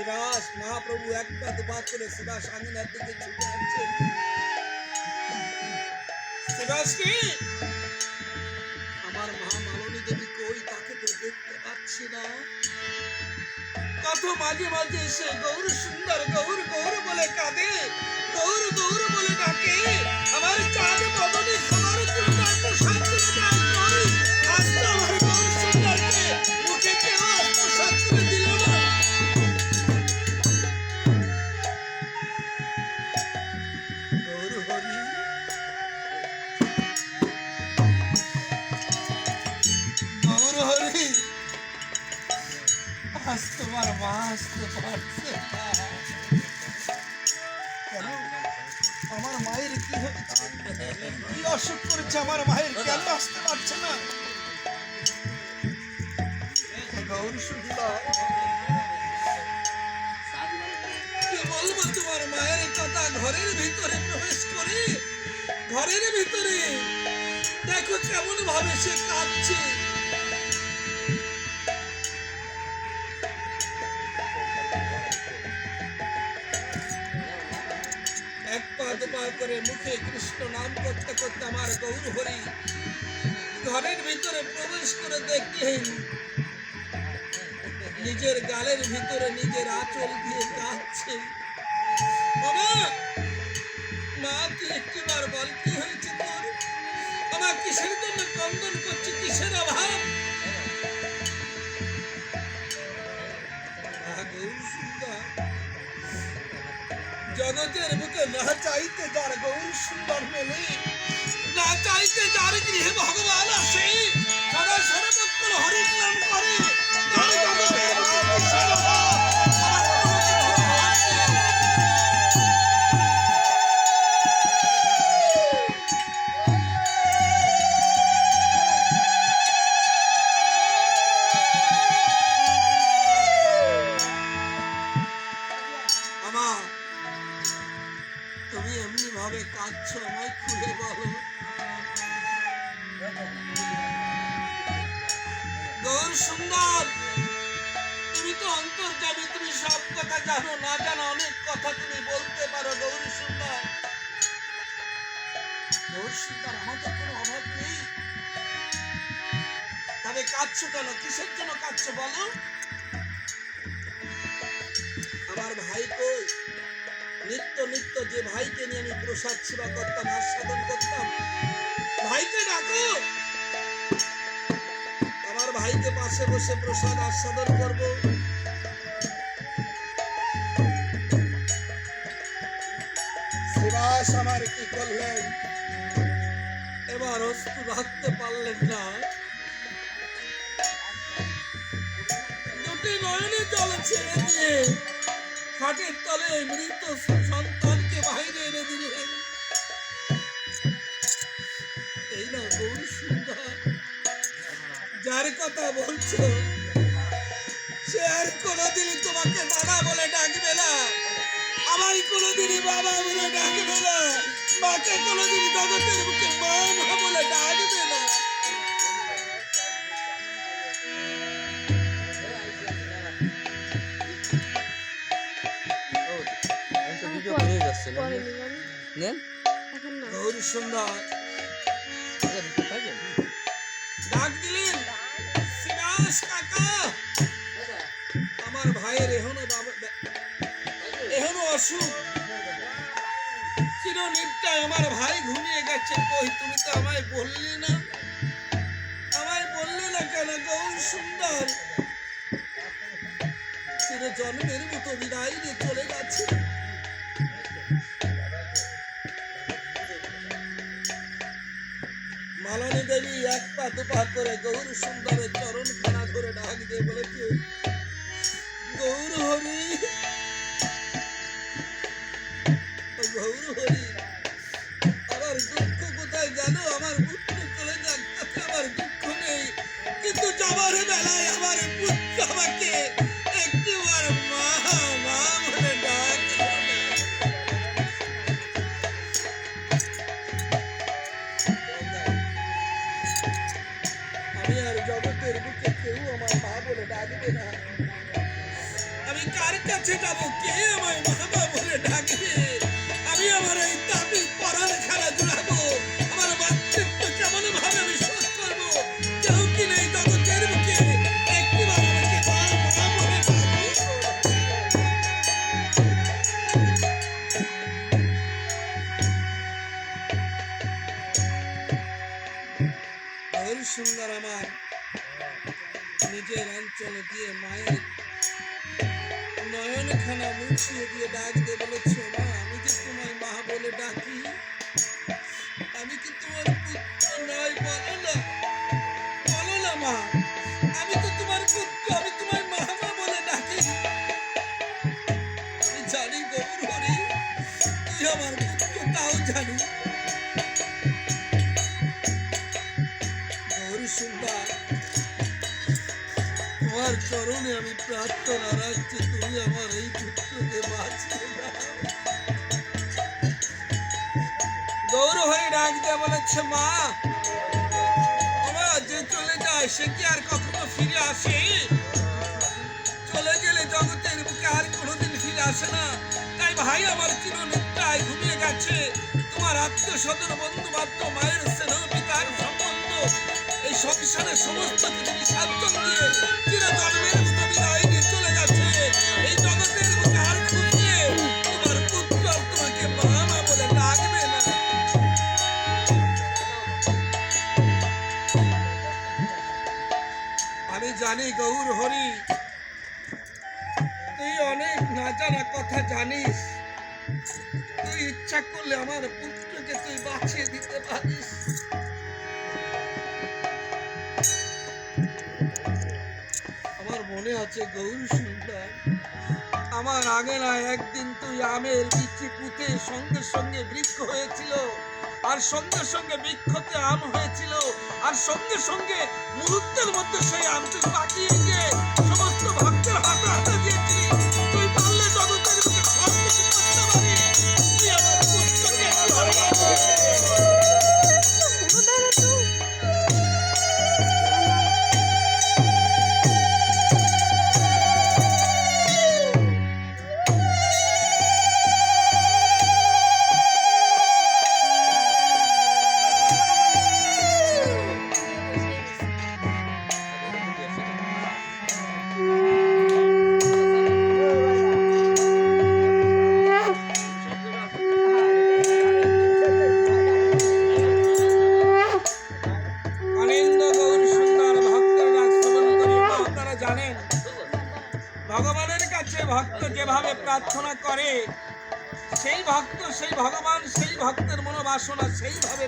শ্রীবাস মহাপ্রভু একবার দুবার করে শ্রীবাস আঙ্গিনার দিকে ছুটে আসছেন। শ্রীবাস কি আমার মা মালনী দেবী কই, তাকে তো দেখতে পাচ্ছি না। কত মাঝে মাঝে সে গৌর সুন্দর গৌর গৌর বলে কাঁদে, গৌর গৌর বলে ডাকে। আমার চাঁদ বদনে খাবার তুলে দেয়, প্রসাদ তুলে দেয়, কই আজ তো আমার গৌর সুন্দরকে মুখে কেউ আজ প্রসাদ তুলে দিল না। গৌর হরি গৌর হরি, আজ তোমার মা আসতে পারছে না। কেন আমার মায়ের কি হয়েছে, কি অসুখ করেছে আমার মায়ের, কেন আসতে পারছে না? গৌর সুন্দর কি বলবো তোমার মায়ের কথা। ঘরের ভিতরে প্রবেশ করে, ঘরের ভিতরে দেখো কেমন ভাবে সে কাঁদছে। এক পা দুপা করে মুখে কৃষ্ণ নাম করতে করতে আমার গৌর হরি ঘরের ভিতরে প্রবেশ করে দেখলেন নিজের গালের ভিতরে নিজের আঁচল দিয়ে কাঁদছে। বাবা, মা তুই একটিবার বল কি হয়েছে তোর? বাবা কিসের জন্য ক্রন্দন করছে, কিসের অভাব? গৌর সুন্দর জগতের বুকে না চাইতে যার গৌর সুন্দর মেলে, না চাইতে যার গৃহে ভগবান আসে, সদা সর্বত্র হরির নাম করে, যার জগতের বুকে কিসের অভাব? তুমি এমনি ভাবে কাঁদছো, আমায় খুলে বলো। গৌর সুন্দর, তুমি তো অন্তর্যামী, তুমি সব কথা জানো, না জানো অনেক কথা তুমি বলতে পারো। গৌর সুন্দর, গৌর সুন্দর আমাদের কোনো অভাব নেই, তবে কাঁদছো কেন, কিসের জন্য কাঁদছো বলো? আমার ভাই কই? নিত্য নিত্য যে ভাইকে নিয়ে আমি প্রসাদ সেবা করতাম, আস্বাদন করতাম, ভাইকে ডাকো, আমার ভাইকে পাশে বসে প্রসাদ আস্বাদন করব। শ্রীবাস আমার কি করলেন, এবার অস্তু রাখতে পারলেন না, দুটি নয়নে জল ছেড়ে দিয়ে খাটের তলে মৃত সন্তানকে বাইরে এনে দিলেন। এই না গৌর সুন্দর, যার কথা বলছো সে আর কোনোদিন তোমাকে দাদা বলে ডাকবে না, আমায় কোনোদিনই বাবা বলে ডাকবে না, মাকে কোনোদিন জগতের বুকে মা মা বলে ডাকবে না। গৌর সুন্দর ডাক দিলেন, শ্রীবাস কাকা, আমার ভাইয়ের এখনো অসুখ, চিরনিদ্রায় আমার ভাই ঘুমিয়ে গেছে, কই তুমি তো আমায় বললে না, আমায় বললে না কেন? গৌর সুন্দর চির জন্মের মতো বিদায় নিয়ে চলে গেছে। মালনী দেবী এক পা দুপা করে গৌর সুন্দরের চরণ খানা ধরে ডাক দিয়ে বলেছে, গৌর হরি, গৌর হরি, আমার দুঃখ কোথায় জানো? আমার পুত্র চলে যাক তাতে আমার দুঃখ নেই, কিন্তু যাবার বেলায় আমার পুত্র আমাকে একটিবার মা মা বলে ডাকলো না। আমি আর জগতের বুকে কেউ আমার মা বলে ডাকবে না। আমি কার কাছে কাছে যাব, কে আমায় মা বলে ডাকবে? আমি আমার এই তাবি পরার খেলা জুড়াবো, আমার মাতৃত্ব কেমন ভাবে আমি শোধ করবো? কেউ কি নেই জগতের বুকে একটিবার আমাকে মা বলে ডাকবে? গৌর সুন্দর আমার নিজের অঞ্চলে গিয়ে মায়ের নয়নখানা মুছিয়ে দিয়ে ডাক দিয়ে বলেছে, মা আমি যে তোমায় মা বলে ডাকি, আমি কি তোমার পুত্র নয়? বলো না, বলো না মা, আমি তো তোমার পুত্র, আমি তোমায় মা বলে ডাকি। আমি জানি গৌর হরি তুই আমার পুত্র, তাও জানি। গৌর সুন্দর তোমার চরণে আমি প্রার্থনা রাখছি, তুমি আমার এই পুত্রকে বাঁচিয়ে দাও। গৌর হরি ডাক দিয়ে বলেছে, মা বাবা যে চলে যায় সে কি আর কখনো ফিরে আসে? চলে গেলে জগতের বুকে আর কোনোদিন ফিরে আসে না। তাই ভাই আমার চিরনিদ্রায় ঘুমিয়ে গেছে। তোমার আত্মীয় স্বজন বন্ধু বান্ধব মায়ের স্নেহ পিতার সম্বন্ধ এই সংসারের সমস্ত কিছু বিসর্জন দিয়ে চিরজন্মের মতো বিদায় নিয়ে চলে গেছে। এই জগতের বুকে আর খুঁজবে তোমার পুত্র তোমাকে মা বলে ডাকবে না। আমি জানি গৌর হরি তুই অনেক না জানা কথা জানিস, তুই ইচ্ছা করলে আমার পুত্রকে তুই বাঁচিয়ে দিতে পারিস। আমার মনে আছে গৌর সুন্দর, আমার আঙিনায় একদিন তুই আমের বিচি পুঁতে সঙ্গে সঙ্গে বৃক্ষ হয়েছিল, আর সঙ্গে সঙ্গে বৃক্ষতে আম হয়েছিল, আর সঙ্গে সঙ্গে মুহূর্তের মধ্যে সেই আম তুই পাকিয়ে গিয়ে সমস্ত ভক্তের হাতে হাতে দিয়েছিলি। তুই পারলে জগতের বুকে সব কিছু করতে পারি, তুই আমার পুত্রকে কিভাবে ভগবানের কাছে ভক্ত যেভাবে প্রার্থনা করে, সেই ভক্ত সেই ভগবান সেই ভক্তের মনোবাসনা সেইভাবে